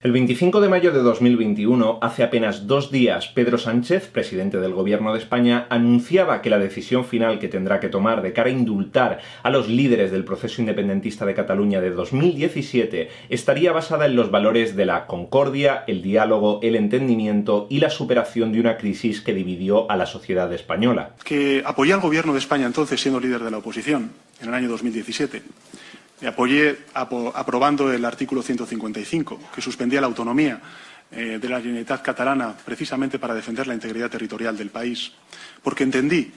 El 25 de mayo de 2021, hace apenas 2 días, Pedro Sánchez, presidente del Gobierno de España, anunciaba que la decisión final que tendrá que tomar de cara a indultar a los líderes del proceso independentista de Cataluña de 2017 estaría basada en los valores de la concordia, el diálogo, el entendimiento y la superación de una crisis que dividió a la sociedad española. Que apoyé al Gobierno de España entonces siendo líder de la oposición, en el año 2017. Le apoyé aprobando el artículo 155, que suspendía la autonomía de la Generalitat catalana precisamente para defender la integridad territorial del país, porque entendí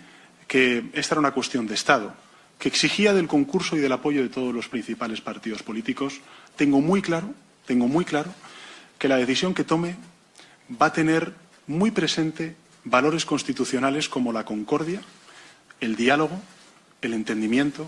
que esta era una cuestión de Estado, que exigía del concurso y del apoyo de todos los principales partidos políticos. Tengo muy claro que la decisión que tome va a tener muy presente valores constitucionales como la concordia, el diálogo, el entendimiento,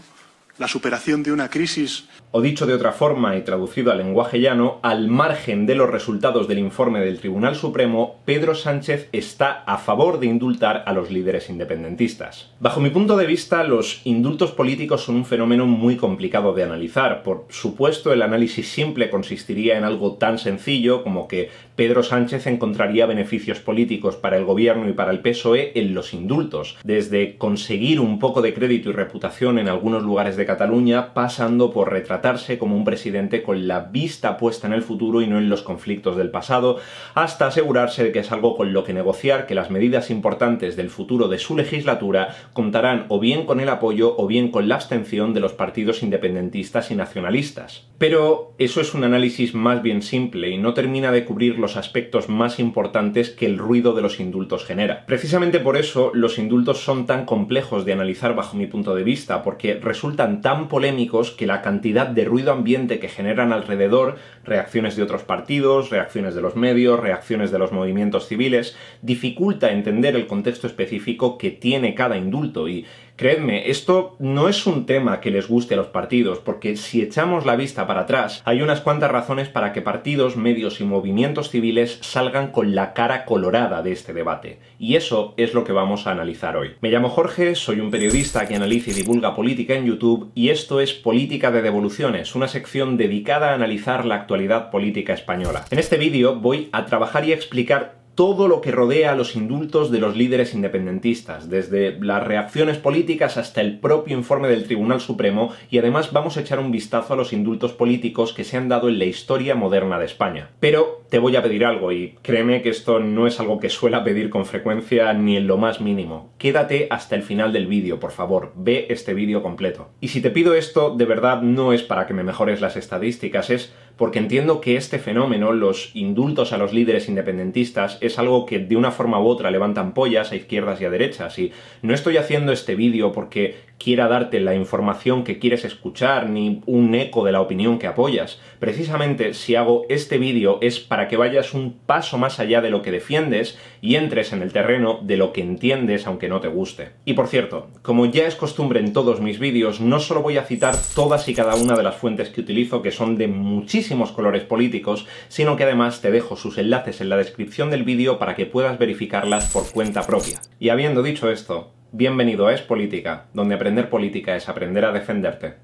la superación de una crisis. O dicho de otra forma y traducido al lenguaje llano, al margen de los resultados del informe del Tribunal Supremo, Pedro Sánchez está a favor de indultar a los líderes independentistas. Bajo mi punto de vista, los indultos políticos son un fenómeno muy complicado de analizar. Por supuesto, el análisis simple consistiría en algo tan sencillo como que Pedro Sánchez encontraría beneficios políticos para el gobierno y para el PSOE en los indultos, desde conseguir un poco de crédito y reputación en algunos lugares de Cataluña, pasando por retratarse como un presidente con la vista puesta en el futuro y no en los conflictos del pasado, hasta asegurarse de que es algo con lo que negociar, que las medidas importantes del futuro de su legislatura contarán o bien con el apoyo o bien con la abstención de los partidos independentistas y nacionalistas. Pero eso es un análisis más bien simple y no termina de cubrir los aspectos más importantes que el ruido de los indultos genera. Precisamente por eso los indultos son tan complejos de analizar bajo mi punto de vista, porque resultan tan polémicos que la cantidad de ruido ambiente que generan alrededor, reacciones de otros partidos, reacciones de los medios, reacciones de los movimientos civiles, dificulta entender el contexto específico que tiene cada indulto. Y creedme, esto no es un tema que les guste a los partidos, porque si echamos la vista para atrás, hay unas cuantas razones para que partidos, medios y movimientos civiles salgan con la cara colorada de este debate. Y eso es lo que vamos a analizar hoy. Me llamo Jorge, soy un periodista que analiza y divulga política en YouTube, y esto es Política de Devoluciones, una sección dedicada a analizar la actualidad política española. En este vídeo voy a trabajar y a explicar todo lo que rodea a los indultos de los líderes independentistas, desde las reacciones políticas hasta el propio informe del Tribunal Supremo, y además vamos a echar un vistazo a los indultos políticos que se han dado en la historia moderna de España. Pero te voy a pedir algo, y créeme que esto no es algo que suela pedir con frecuencia ni en lo más mínimo. Quédate hasta el final del vídeo, por favor, ve este vídeo completo. Y si te pido esto, de verdad no es para que me mejores las estadísticas, es porque entiendo que este fenómeno, los indultos a los líderes independentistas, es algo que de una forma u otra levanta ampollas a izquierdas y a derechas, y no estoy haciendo este vídeo porque quiera darte la información que quieres escuchar ni un eco de la opinión que apoyas. Precisamente si hago este vídeo es para que vayas un paso más allá de lo que defiendes y entres en el terreno de lo que entiendes aunque no te guste. Y por cierto, como ya es costumbre en todos mis vídeos, no solo voy a citar todas y cada una de las fuentes que utilizo, que son de muchísimos colores políticos, sino que además te dejo sus enlaces en la descripción del vídeo para que puedas verificarlas por cuenta propia. Y habiendo dicho esto, bienvenido a Es Política, donde aprender política es aprender a defenderte.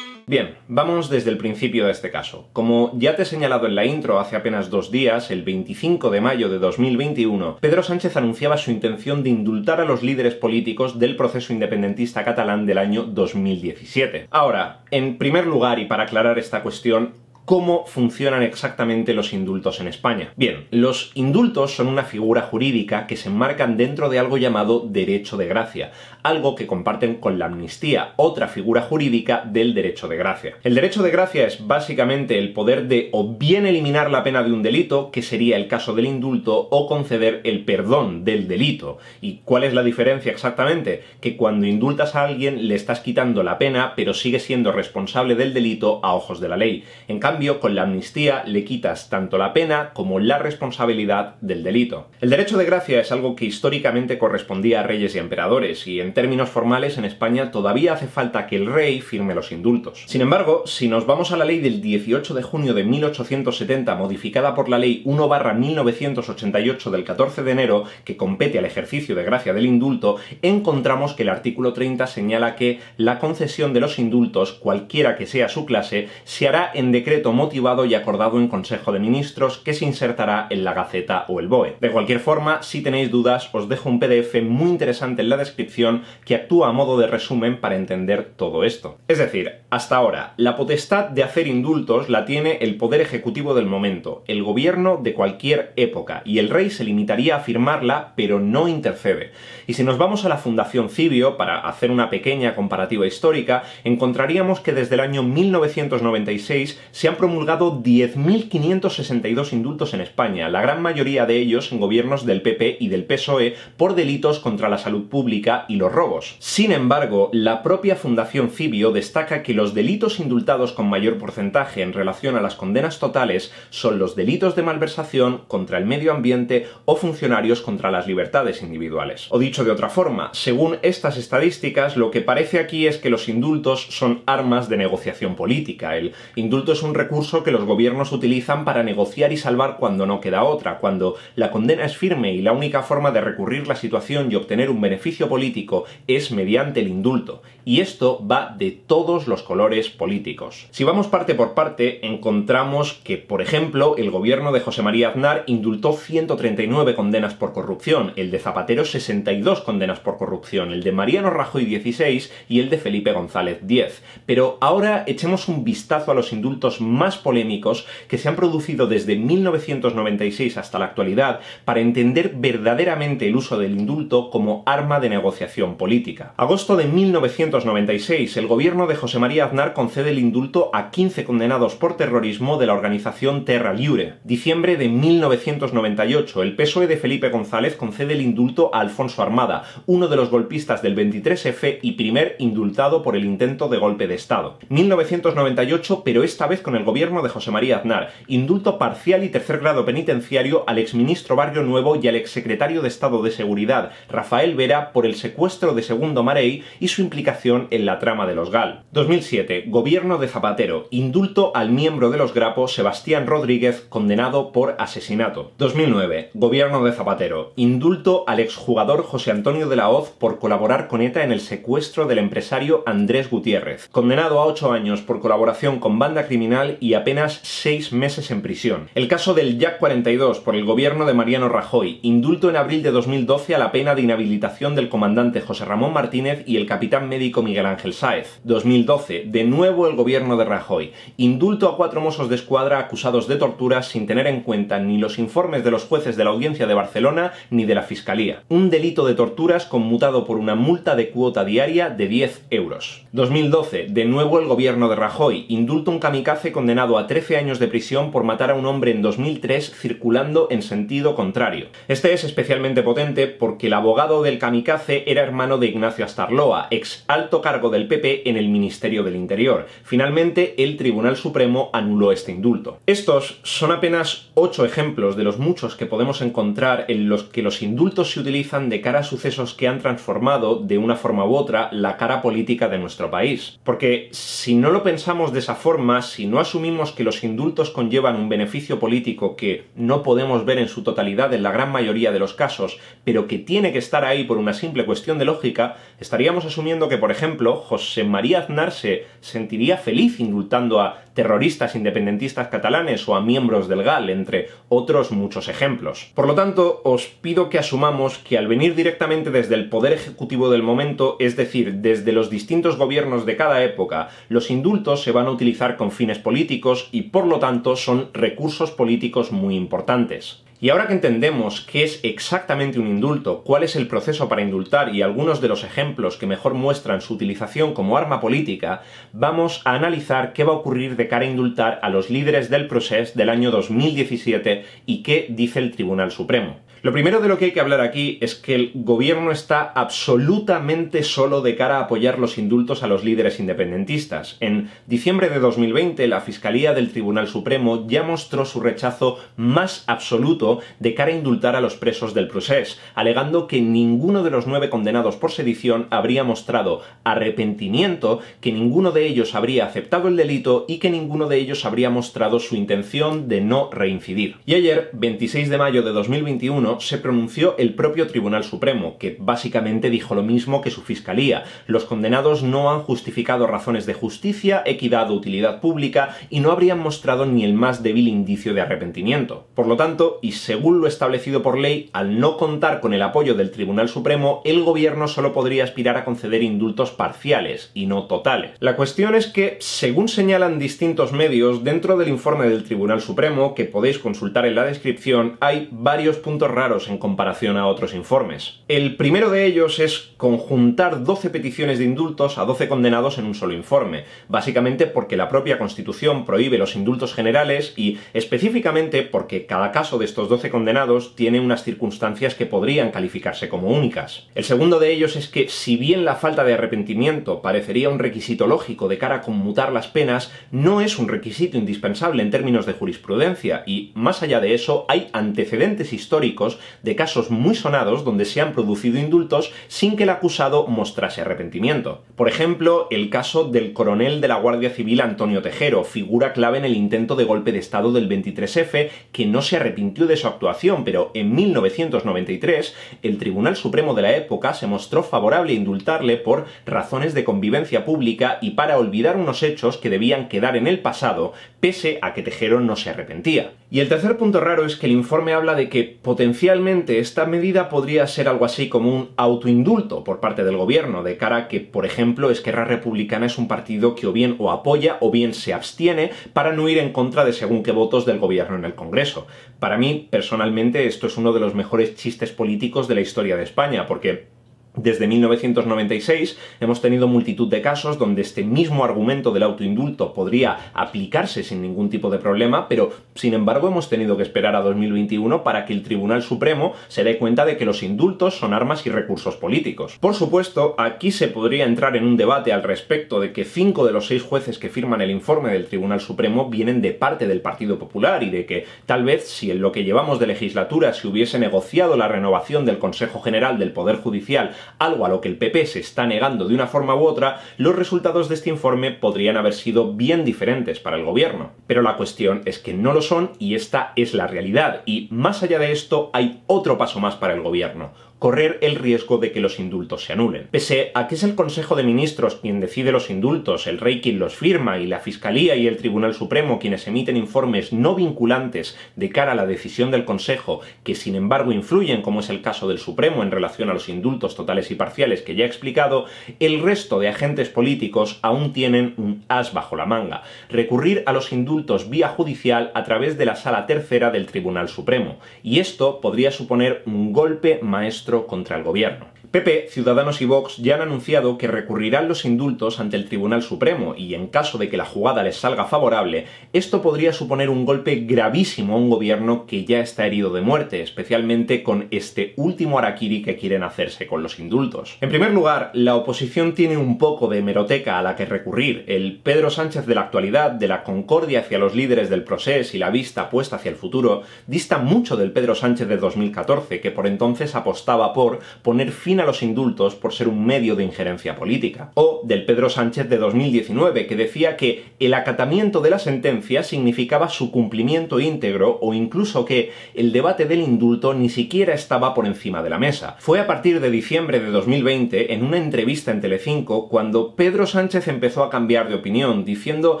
Bien, vamos desde el principio de este caso. Como ya te he señalado en la intro hace apenas 2 días, el 25 de mayo de 2021, Pedro Sánchez anunciaba su intención de indultar a los líderes políticos del proceso independentista catalán del año 2017. Ahora, en primer lugar, y para aclarar esta cuestión, ¿cómo funcionan exactamente los indultos en España? Bien, los indultos son una figura jurídica que se enmarcan dentro de algo llamado derecho de gracia, algo que comparten con la amnistía, otra figura jurídica del derecho de gracia. El derecho de gracia es básicamente el poder de o bien eliminar la pena de un delito, que sería el caso del indulto, o conceder el perdón del delito. ¿Y cuál es la diferencia exactamente? Que cuando indultas a alguien le estás quitando la pena, pero sigue siendo responsable del delito a ojos de la ley. En cambio, cambio, con la amnistía le quitas tanto la pena como la responsabilidad del delito. El derecho de gracia es algo que históricamente correspondía a reyes y emperadores, y en términos formales en España todavía hace falta que el rey firme los indultos. Sin embargo, si nos vamos a la ley del 18 de junio de 1870, modificada por la ley 1/1988 del 14 de enero, que compete al ejercicio de gracia del indulto, encontramos que el artículo 30 señala que la concesión de los indultos, cualquiera que sea su clase, se hará en decreto motivado y acordado en Consejo de Ministros, que se insertará en la Gaceta o el BOE. De cualquier forma, si tenéis dudas, os dejo un PDF muy interesante en la descripción que actúa a modo de resumen para entender todo esto. Es decir, hasta ahora, la potestad de hacer indultos la tiene el Poder Ejecutivo del momento, el gobierno de cualquier época, y el rey se limitaría a firmarla, pero no intercede. Y si nos vamos a la Fundación Cibio, para hacer una pequeña comparativa histórica, encontraríamos que desde el año 1996 se han promulgado 10.562 indultos en España, la gran mayoría de ellos en gobiernos del PP y del PSOE por delitos contra la salud pública y los robos. Sin embargo, la propia Fundación Cibio destaca que los delitos indultados con mayor porcentaje en relación a las condenas totales son los delitos de malversación, contra el medio ambiente o funcionarios contra las libertades individuales. O dicho de otra forma, según estas estadísticas, lo que parece aquí es que los indultos son armas de negociación política. El indulto es un recurso que los gobiernos utilizan para negociar y salvar cuando no queda otra, cuando la condena es firme y la única forma de recurrir la situación y obtener un beneficio político es mediante el indulto. Y esto va de todos los colores políticos. Si vamos parte por parte, encontramos que, por ejemplo, el gobierno de José María Aznar indultó 139 condenas por corrupción, el de Zapatero 62 condenas por corrupción, el de Mariano Rajoy 16 y el de Felipe González 10. Pero ahora echemos un vistazo a los indultos más polémicos que se han producido desde 1996 hasta la actualidad para entender verdaderamente el uso del indulto como arma de negociación política. Agosto de 1996, el gobierno de José María Aznar concede el indulto a 15 condenados por terrorismo de la organización Terra Lliure. Diciembre de 1998, el PSOE de Felipe González concede el indulto a Alfonso Armada, uno de los golpistas del 23F y primer indultado por el intento de golpe de Estado. 1998, pero esta vez con el gobierno de José María Aznar, indulto parcial y tercer grado penitenciario al exministro Barrio Nuevo y al exsecretario de Estado de Seguridad, Rafael Vera, por el secuestro de Segundo Marey y su implicación en la trama de los GAL. 2007, gobierno de Zapatero, indulto al miembro de los Grapo, Sebastián Rodríguez, condenado por asesinato. 2009, gobierno de Zapatero, indulto al exjugador José Antonio de la Hoz por colaborar con ETA en el secuestro del empresario Andrés Gutiérrez, condenado a 8 años por colaboración con banda criminal y apenas 6 meses en prisión. El caso del Jack 42 por el gobierno de Mariano Rajoy, indulto en abril de 2012 a la pena de inhabilitación del comandante José Ramón Martínez y el capitán médico Miguel Ángel Sáez. 2012, de nuevo el gobierno de Rajoy, indulto a 4 Mossos de Escuadra acusados de torturas sin tener en cuenta ni los informes de los jueces de la Audiencia de Barcelona ni de la Fiscalía. Un delito de torturas conmutado por una multa de cuota diaria de 10 euros. 2012, de nuevo el gobierno de Rajoy, indulto a un kamikaze condenado a 13 años de prisión por matar a un hombre en 2003 circulando en sentido contrario. Este es especialmente potente porque el abogado del kamikaze era hermano de Ignacio Astarloa, ex alto cargo del PP en el Ministerio del Interior. Finalmente, el Tribunal Supremo anuló este indulto. Estos son apenas 8 ejemplos de los muchos que podemos encontrar en los que los indultos se utilizan de cara a sucesos que han transformado, de una forma u otra, la cara política de nuestro país. Porque si no lo pensamos de esa forma, si no asumimos que los indultos conllevan un beneficio político que no podemos ver en su totalidad en la gran mayoría de los casos, pero que tiene que estar ahí por una simple cuestión de lógica, estaríamos asumiendo que, por ejemplo, José María Aznar se sentiría feliz indultando a terroristas independentistas catalanes o a miembros del GAL, entre otros muchos ejemplos. Por lo tanto, os pido que asumamos que al venir directamente desde el Poder Ejecutivo del momento, es decir, desde los distintos gobiernos de cada época, los indultos se van a utilizar con fines políticos y, por lo tanto, son recursos políticos muy importantes. Y ahora que entendemos qué es exactamente un indulto, cuál es el proceso para indultar y algunos de los ejemplos que mejor muestran su utilización como arma política, vamos a analizar qué va a ocurrir de cara a indultar a los líderes del procés del año 2017 y qué dice el Tribunal Supremo. Lo primero de lo que hay que hablar aquí es que el gobierno está absolutamente solo de cara a apoyar los indultos a los líderes independentistas. En diciembre de 2020, la Fiscalía del Tribunal Supremo ya mostró su rechazo más absoluto de cara a indultar a los presos del procés, alegando que ninguno de los 9 condenados por sedición habría mostrado arrepentimiento, que ninguno de ellos habría aceptado el delito y que ninguno de ellos habría mostrado su intención de no reincidir. Y ayer, 26 de mayo de 2021, se pronunció el propio Tribunal Supremo, que básicamente dijo lo mismo que su Fiscalía. Los condenados no han justificado razones de justicia, equidad o utilidad pública y no habrían mostrado ni el más débil indicio de arrepentimiento. Por lo tanto, y según lo establecido por ley, al no contar con el apoyo del Tribunal Supremo, el gobierno solo podría aspirar a conceder indultos parciales y no totales. La cuestión es que, según señalan distintos medios, dentro del informe del Tribunal Supremo, que podéis consultar en la descripción, hay varios puntos raros en comparación a otros informes. El primero de ellos es conjuntar 12 peticiones de indultos a 12 condenados en un solo informe, básicamente porque la propia Constitución prohíbe los indultos generales y específicamente porque cada caso de estos 12 condenados tiene unas circunstancias que podrían calificarse como únicas. El segundo de ellos es que, si bien la falta de arrepentimiento parecería un requisito lógico de cara a conmutar las penas, no es un requisito indispensable en términos de jurisprudencia y, más allá de eso, hay antecedentes históricos de casos muy sonados donde se han producido indultos sin que el acusado mostrase arrepentimiento. Por ejemplo, el caso del coronel de la Guardia Civil Antonio Tejero, figura clave en el intento de golpe de Estado del 23F, que no se arrepintió de su actuación, pero en 1993 el Tribunal Supremo de la época se mostró favorable a indultarle por razones de convivencia pública y para olvidar unos hechos que debían quedar en el pasado, pese a que Tejero no se arrepentía. Y el tercer punto raro es que el informe habla de que potencialmente esta medida podría ser algo así como un autoindulto por parte del gobierno, de cara a que, por ejemplo, Esquerra Republicana es un partido que o bien o apoya o bien se abstiene para no ir en contra de según qué votos del gobierno en el Congreso. Para mí, personalmente, esto es uno de los mejores chistes políticos de la historia de España, porque desde 1996 hemos tenido multitud de casos donde este mismo argumento del autoindulto podría aplicarse sin ningún tipo de problema, pero sin embargo hemos tenido que esperar a 2021 para que el Tribunal Supremo se dé cuenta de que los indultos son armas y recursos políticos. Por supuesto, aquí se podría entrar en un debate al respecto de que 5 de los 6 jueces que firman el informe del Tribunal Supremo vienen de parte del Partido Popular y de que tal vez si en lo que llevamos de legislatura se hubiese negociado la renovación del Consejo General del Poder Judicial, algo a lo que el PP se está negando de una forma u otra, los resultados de este informe podrían haber sido bien diferentes para el gobierno. Pero la cuestión es que no lo son y esta es la realidad. Y más allá de esto, hay otro paso más para el gobierno: correr el riesgo de que los indultos se anulen. Pese a que es el Consejo de Ministros quien decide los indultos, el rey quien los firma y la Fiscalía y el Tribunal Supremo quienes emiten informes no vinculantes de cara a la decisión del Consejo, que sin embargo influyen, como es el caso del Supremo en relación a los indultos totales y parciales que ya he explicado, el resto de agentes políticos aún tienen un as bajo la manga: recurrir a los indultos vía judicial a través de la Sala Tercera del Tribunal Supremo. Y esto podría suponer un golpe maestro contra el gobierno. PP, Ciudadanos y Vox ya han anunciado que recurrirán los indultos ante el Tribunal Supremo y en caso de que la jugada les salga favorable, esto podría suponer un golpe gravísimo a un gobierno que ya está herido de muerte, especialmente con este último harakiri que quieren hacerse con los indultos. En primer lugar, la oposición tiene un poco de hemeroteca a la que recurrir. El Pedro Sánchez de la actualidad, de la concordia hacia los líderes del procés y la vista puesta hacia el futuro, dista mucho del Pedro Sánchez de 2014, que por entonces apostaba por poner fin a los indultos por ser un medio de injerencia política, o del Pedro Sánchez de 2019, que decía que el acatamiento de la sentencia significaba su cumplimiento íntegro o incluso que el debate del indulto ni siquiera estaba por encima de la mesa. Fue a partir de diciembre de 2020, en una entrevista en Telecinco, cuando Pedro Sánchez empezó a cambiar de opinión, diciendo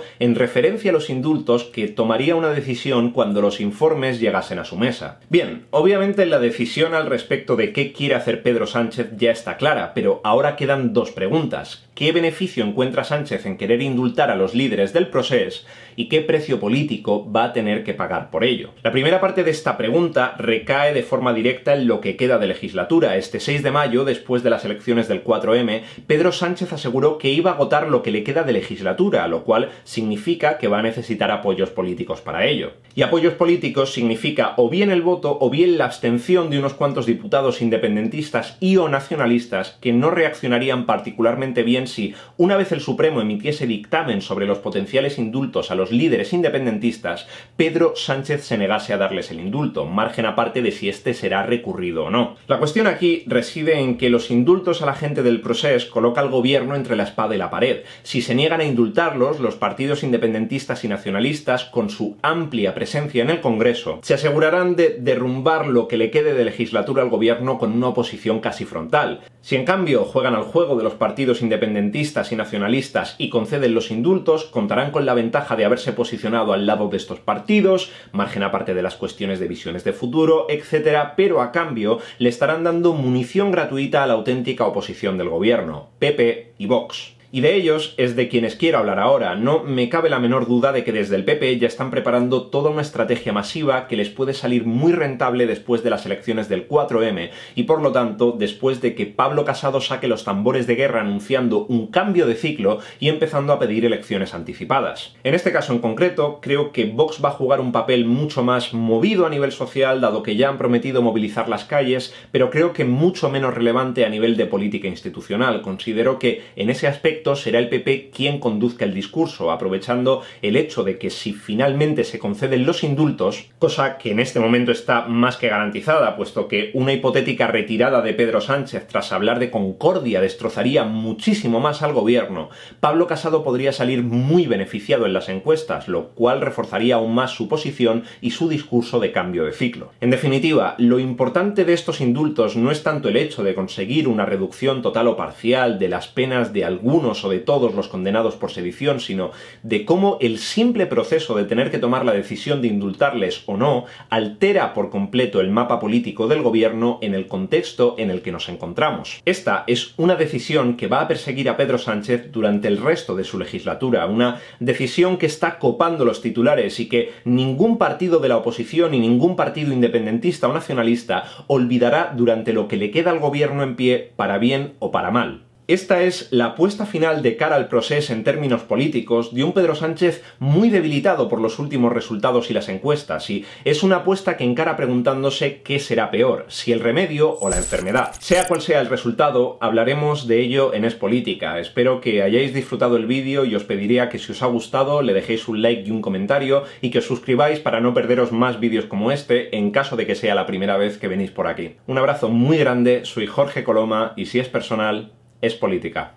en referencia a los indultos que tomaría una decisión cuando los informes llegasen a su mesa. Bien, obviamente la decisión al respecto de qué quiere hacer Pedro Sánchez Sánchez ya está clara, pero ahora quedan dos preguntas. ¿Qué beneficio encuentra Sánchez en querer indultar a los líderes del Procés y qué precio político va a tener que pagar por ello? La primera parte de esta pregunta recae de forma directa en lo que queda de legislatura. Este 6 de mayo, después de las elecciones del 4M, Pedro Sánchez aseguró que iba a agotar lo que le queda de legislatura, lo cual significa que va a necesitar apoyos políticos para ello. Y apoyos políticos significa o bien el voto o bien la abstención de unos cuantos diputados independentistas y o nacionalistas que no reaccionarían particularmente bien si, una vez el Supremo emitiese dictamen sobre los potenciales indultos a los líderes independentistas, Pedro Sánchez se negase a darles el indulto, margen aparte de si este será recurrido o no. La cuestión aquí reside en que los indultos a la gente del Procés coloca al gobierno entre la espada y la pared. Si se niegan a indultarlos, los partidos independentistas y nacionalistas, con su amplia presencia en el Congreso, se asegurarán de derrumbar lo que le quede de legislatura al gobierno con una oposición casi frontal. Si en cambio juegan al juego de los partidos independentistas y nacionalistas y conceden los indultos, contarán con la ventaja de haberse posicionado al lado de estos partidos, margen aparte de las cuestiones de visiones de futuro, etc., pero a cambio le estarán dando munición gratuita a la auténtica oposición del gobierno, PP y Vox. Y de ellos es de quienes quiero hablar ahora. No me cabe la menor duda de que desde el PP ya están preparando toda una estrategia masiva que les puede salir muy rentable después de las elecciones del 4M y por lo tanto después de que Pablo Casado saque los tambores de guerra anunciando un cambio de ciclo y empezando a pedir elecciones anticipadas. En este caso en concreto creo que Vox va a jugar un papel mucho más movido a nivel social, dado que ya han prometido movilizar las calles, pero creo que mucho menos relevante a nivel de política institucional. Considero que en ese aspecto será el PP quien conduzca el discurso, aprovechando el hecho de que si finalmente se conceden los indultos, cosa que en este momento está más que garantizada, puesto que una hipotética retirada de Pedro Sánchez tras hablar de concordia destrozaría muchísimo más al gobierno, Pablo Casado podría salir muy beneficiado en las encuestas, lo cual reforzaría aún más su posición y su discurso de cambio de ciclo. En definitiva, lo importante de estos indultos no es tanto el hecho de conseguir una reducción total o parcial de las penas de algunos o de todos los condenados por sedición, sino de cómo el simple proceso de tener que tomar la decisión de indultarles o no altera por completo el mapa político del gobierno en el contexto en el que nos encontramos. Esta es una decisión que va a perseguir a Pedro Sánchez durante el resto de su legislatura, una decisión que está copando los titulares y que ningún partido de la oposición y ningún partido independentista o nacionalista olvidará durante lo que le queda al gobierno en pie, para bien o para mal. Esta es la apuesta final de cara al Procés en términos políticos de un Pedro Sánchez muy debilitado por los últimos resultados y las encuestas, y es una apuesta que encara preguntándose qué será peor, si el remedio o la enfermedad. Sea cual sea el resultado, hablaremos de ello en Es Política. Espero que hayáis disfrutado el vídeo y os pediría que si os ha gustado le dejéis un like y un comentario y que os suscribáis para no perderos más vídeos como este en caso de que sea la primera vez que venís por aquí. Un abrazo muy grande, soy Jorge Coloma y si es personal, Es Política.